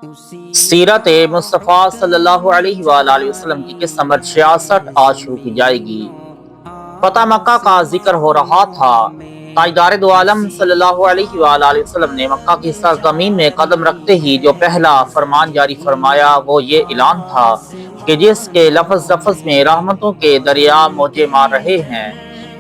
سیرت مصطفیٰ صلی اللہ علیہ وآلہ وسلم کی قسط نمبر 66 آج شروع کی جائے گی۔ فتح مکہ کا ذکر ہو رہا تھا۔ تاجدار دو عالم صلی اللہ علیہ وآلہ وسلم نے مکہ کی سرزمین میں قدم رکھتے ہی جو پہلا فرمان جاری فرمایا وہ یہ اعلان تھا کہ جس کے لفظ لفظ میں رحمتوں کے دریا موجے مار رہے ہیں،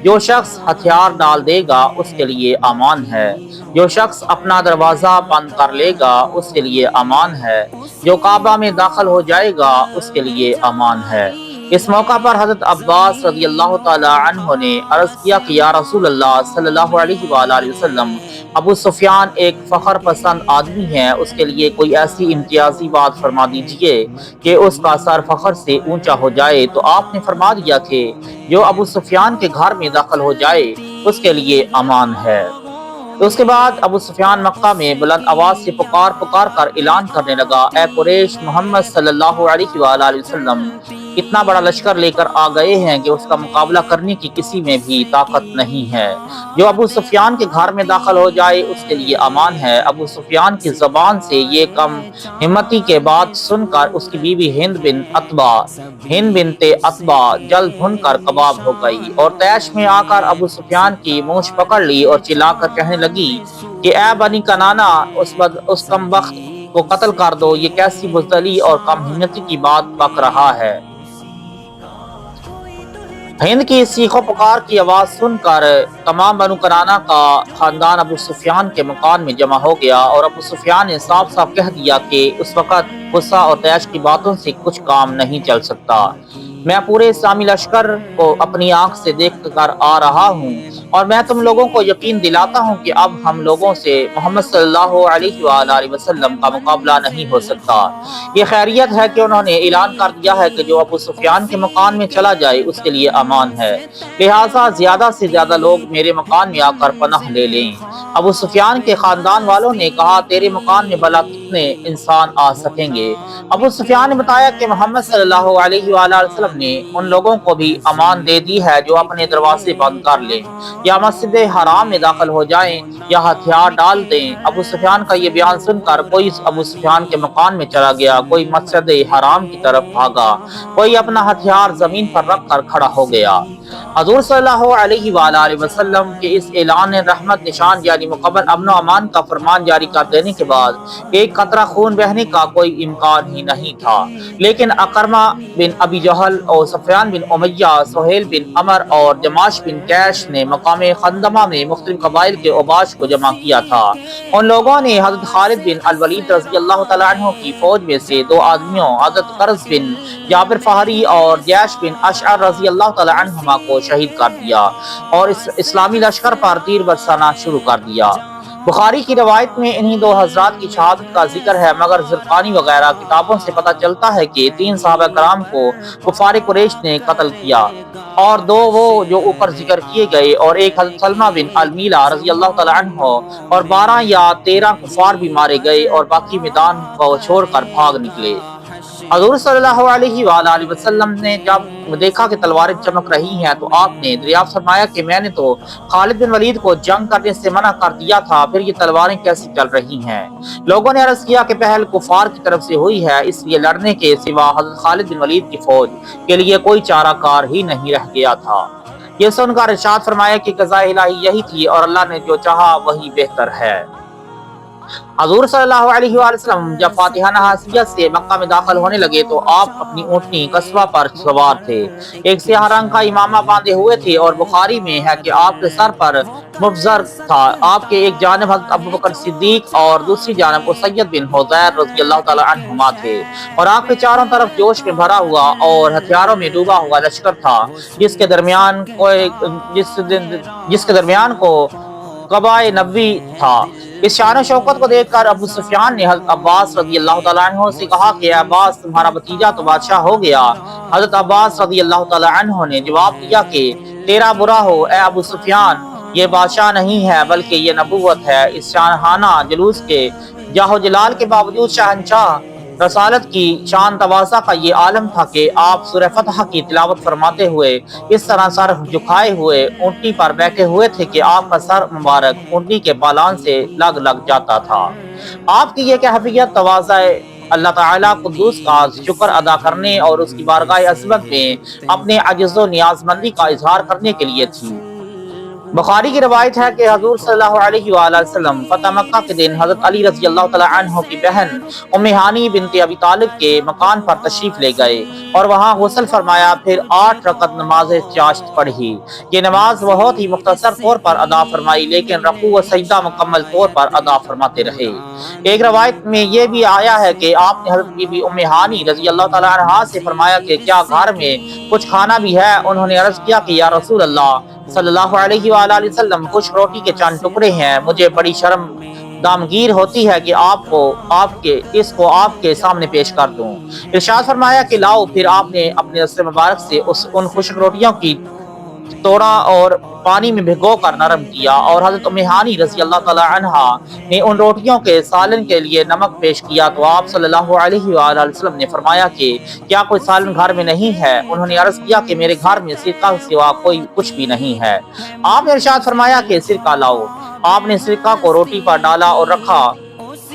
جو شخص ہتھیار ڈال دے گا اس کے لیے امان ہے، جو شخص اپنا دروازہ بند کر لے گا اس کے لیے امان ہے، جو کعبہ میں داخل ہو جائے گا اس کے لیے امان ہے۔ اس موقع پر حضرت عباس رضی اللہ تعالی عنہ نے عرض کیا کہ یا رسول اللہ صلی اللہ علیہ وآلہ وسلم، ابو سفیان ایک فخر پسند آدمی ہے، اس کے لیے کوئی ایسی امتیازی بات فرما دیجئے کہ اس کا سر فخر سے اونچا ہو جائے۔ تو آپ نے فرما دیا کہ جو ابو سفیان کے گھر میں داخل ہو جائے اس کے لیے امان ہے۔ اس کے بعد ابو سفیان مکہ میں بلند آواز سے پکار پکار کر اعلان کرنے لگا، اے قریش، محمد صلی اللہ علیہ وآلہ وسلم اتنا بڑا لشکر لے کر آ گئے ہیں کہ اس کا مقابلہ کرنے کی کسی میں بھی طاقت نہیں ہے۔ جو ابو سفیان کے گھر میں داخل ہو جائے اس کے لیے امان ہے۔ ابو سفیان کی زبان سے یہ کم ہمتی کے بات سن کر اس کی بیوی ہند بنت عتبہ جلد بھن کر کباب ہو گئی اور طیش میں آ کر ابو سفیان کی مونچھ پکڑ لی اور چلا کر کہنے لگی کہ اے بنی کنانہ، اس کم بخت کو قتل کر دو، یہ کیسی بزدلی اور کم ہمتی کی بات بک رہا ہے۔ ہند کی چیخ و پکار کی آواز سن کر تمام بنو کنانہ کا خاندان ابو سفیان کے مکان میں جمع ہو گیا اور ابو سفیان نے صاف صاف کہہ دیا کہ اس وقت غصہ اور طیش کی باتوں سے کچھ کام نہیں چل سکتا۔ میں پورے اسلامی لشکر کو اپنی آنکھ سے دیکھ کر آ رہا ہوں اور میں تم لوگوں کو یقین دلاتا ہوں کہ اب ہم لوگوں سے محمد صلی اللہ علیہ وآلہ وسلم کا مقابلہ نہیں ہو سکتا۔ یہ خیریت ہے کہ انہوں نے اعلان کر دیا ہے کہ جو ابو سفیان کے مکان میں چلا جائے اس کے لیے امان ہے، لہٰذا زیادہ سے زیادہ لوگ میرے مکان میں آ کر پناہ لے لیں۔ ابو سفیان کے خاندان والوں نے کہا، تیرے مکان میں بھلا کتنے انسان آ سکیں گے؟ ابو سفیان نے بتایا کہ محمد صلی اللہ علیہ وآلہ وسلم نے ان لوگوں کو بھی امان دے دی ہے جو اپنے دروازے بند کر لیں، یا مسجد حرام میں داخل ہو جائیں یا ہتھیار ڈال دیں۔ ابو سفیان کا یہ بیان سن کر کوئی ابو سفیان کے مکان میں چلا گیا، کوئی مسجد حرام کی طرف بھاگا، کوئی اپنا ہتھیار زمین پر رکھ کر کھڑا ہو گیا۔ حضور صلی اللہ علیہ وآلہ وسلم کے اس اعلان رحمت نشان یعنی مکمل امن و امان کا فرمان جاری کر دینے کے بعد ایک قطرہ خون بہنے کا کوئی امکان ہی نہیں تھا، لیکن اکرمہ بن ابی جہل اور سفیان بن امیہ، سہیل بن عمر اور جماش بن کیش نے مقام خندمہ میں مختلف قبائل کے اوباش کو جمع کیا تھا۔ ان لوگوں نے حضرت خالد بن الولید رضی اللہ تعالیٰ عنہ کی فوج میں سے دو آدمیوں، حضرت قرظ بن جابر فہری اور جیش بن اشعر رضی اللہ تعالیٰ عنہما کو شہید کر دیا اور اسلامی لشکر پر تیر برسانا شروع کر دیا۔ بخاری کی روایت میں انہی دو حضرات کی شہادت کا ذکر ہے، مگر زرقانی وغیرہ کتابوں سے پتہ چلتا ہے کہ 3 صحابہ کرام کو کفار قریش نے قتل کیا، اور 2 وہ جو اوپر ذکر کیے گئے اور ایک حضرت سلمہ بن المیلہ رضی اللہ تعالیٰ عنہ، اور 12 یا 13 کفار بھی مارے گئے اور باقی میدان کو چھوڑ کر بھاگ نکلے۔ حضور صلی اللہ علیہ وآلہ وسلم نے جب دیکھا کہ تلواریں چمک رہی ہیں تو آپ نے دریافت فرمایا کہ میں نے تو خالد بن ولید کو جنگ کرنے سے منع کر دیا تھا، پھر یہ تلواریں کیسی چل رہی ہیں؟ لوگوں نے عرض کیا کہ پہل کفار کی طرف سے ہوئی ہے، اس لیے لڑنے کے سوا حضرت خالد بن ولید کی فوج کے لیے کوئی چارہ کار ہی نہیں رہ گیا تھا۔ یہ سن کر ارشاد فرمایا کہ قضاء الہی یہی تھی اور اللہ نے جو چاہا وہی بہتر ہے۔ حضور صلی اللہ علیہ وآلہ وسلم جب فاتحانہ حیثیت سے مکہ میں داخل ہونے لگے تو آپ اپنی اونٹنی قصبہ پر سوار تھے، ایک سیاہ رنگ کا امامہ باندھے ہوئے تھے، اور بخاری میں ہے کہ آپ کے سر پر مبزر تھا۔ آپ کے ایک جانب حضرت ابوبکر صدیق اور دوسری جانب اسید بن حضیر رضی اللہ تعالی عنہما تھے، اور آپ کے چاروں طرف جوش میں بھرا ہوا اور ہتھیاروں میں ڈوبا ہوا لشکر تھا، جس کے درمیان کو قبہ نبوی تھا۔ اس شان و شوکت کو دیکھ کر ابو سفیان نے حضرت عباس رضی اللہ تعالیٰ عنہ سے کہا کہ عباس، تمہارا بھتیجا تو بادشاہ ہو گیا۔ حضرت عباس رضی اللہ تعالیٰ عنہ نے جواب دیا کہ تیرا برا ہو اے ابو سفیان، یہ بادشاہ نہیں ہے بلکہ یہ نبوت ہے۔ اس شاہانہ جلوس کے جاہ و جلال کے باوجود شہنشاہ رسالت کی شان تواضع کا یہ عالم تھا کہ آپ سورہ فتح کی تلاوت فرماتے ہوئے اس طرح سر جھکائے ہوئے اونٹنی پر بیٹھے ہوئے تھے کہ آپ کا سر مبارک اونٹنی کے پالان سے لگ جاتا تھا۔ آپ کی یہ کیفیت تواضع اللہ تعالیٰ قدوس کا شکر ادا کرنے اور اس کی بارگاہ عظمت میں اپنے عجز و نیاز مندی کا اظہار کرنے کے لیے تھی۔ بخاری کی روایت ہے کہ حضور صلی اللہ علیہ وآلہ وسلم فتح مکہ کے دن حضرت علی رضی اللہ تعالیٰ عنہ کی بہن ام ہانی بنت ابی طالب کے مکان پر تشریف لے گئے اور وہاں غسل فرمایا، پھر 8 رکعت نماز چاشت پڑھی۔ یہ نماز بہت ہی مختصر طور پر ادا فرمائی، لیکن رکوع و سجدہ مکمل طور پر ادا فرماتے رہے۔ ایک روایت میں یہ بھی آیا ہے کہ آپ نے حضرت بی بی ام ہانی رضی اللہ تعالیٰ عنہا سے فرمایا کہ کیا گھر میں کچھ کھانا بھی ہے؟ انہوں نے عرض کیا کہ یا رسول اللہ صلی اللہ علیہ وآلہ وسلم، کچھ روٹی کے چند ٹکڑے ہیں، مجھے بڑی شرم دامگیر ہوتی ہے کہ اس کو آپ کے سامنے پیش کر دوں۔ ارشاد فرمایا کہ لاؤ، پھر آپ نے اپنے دست مبارک سے ان خشک روٹیوں کی توڑا اور پانی میں بھگو کر نرم کیا، اور حضرت ام ہانی رضی اللہ تعالی عنہا نے ان روٹیوں کے سالن کے لیے نمک پیش کیا تو آپ صلی اللہ علیہ وآلہ وسلم نے فرمایا کہ کیا کوئی سالن گھر میں نہیں ہے؟ انہوں نے عرض کیا کہ میرے گھر میں سرکہ سوا کوئی کچھ بھی نہیں ہے۔ آپ نے ارشاد فرمایا کہ سرکہ لاؤ۔ آپ نے سرکہ کو روٹی پر ڈالا اور رکھا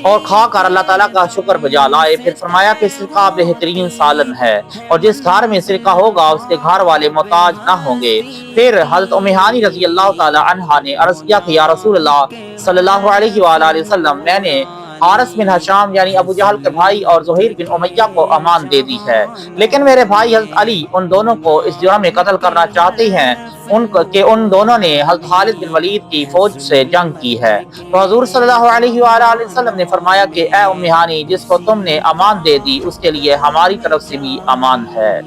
اور کھا کر اللہ تعالیٰ کا شکر بجا لائے۔ پھر فرمایا کہ سرکہ بہترین سالن ہے، اور جس گھر میں سرکہ ہوگا اس کے گھر والے محتاج نہ ہوں گے۔ پھر حضرت ام ہانی رضی اللہ تعالی عنہا نے عرض کیا کہ یا رسول اللہ صلی اللہ علیہ وآلہ وسلم، میں نے حارث بن ہشام یعنی ابو جہل کے بھائی اور زہیر بن امیہ کو امان دے دی ہے، لیکن میرے بھائی حضرت علی ان دونوں کو اس جرم میں قتل کرنا چاہتے ہیں ان دونوں نے حضرت خالد بن ولید کی فوج سے جنگ کی ہے۔ تو حضور صلی اللہ علیہ وآلہ وسلم نے فرمایا کہ اے ام ہانی، جس کو تم نے امان دے دی اس کے لیے ہماری طرف سے بھی امان ہے۔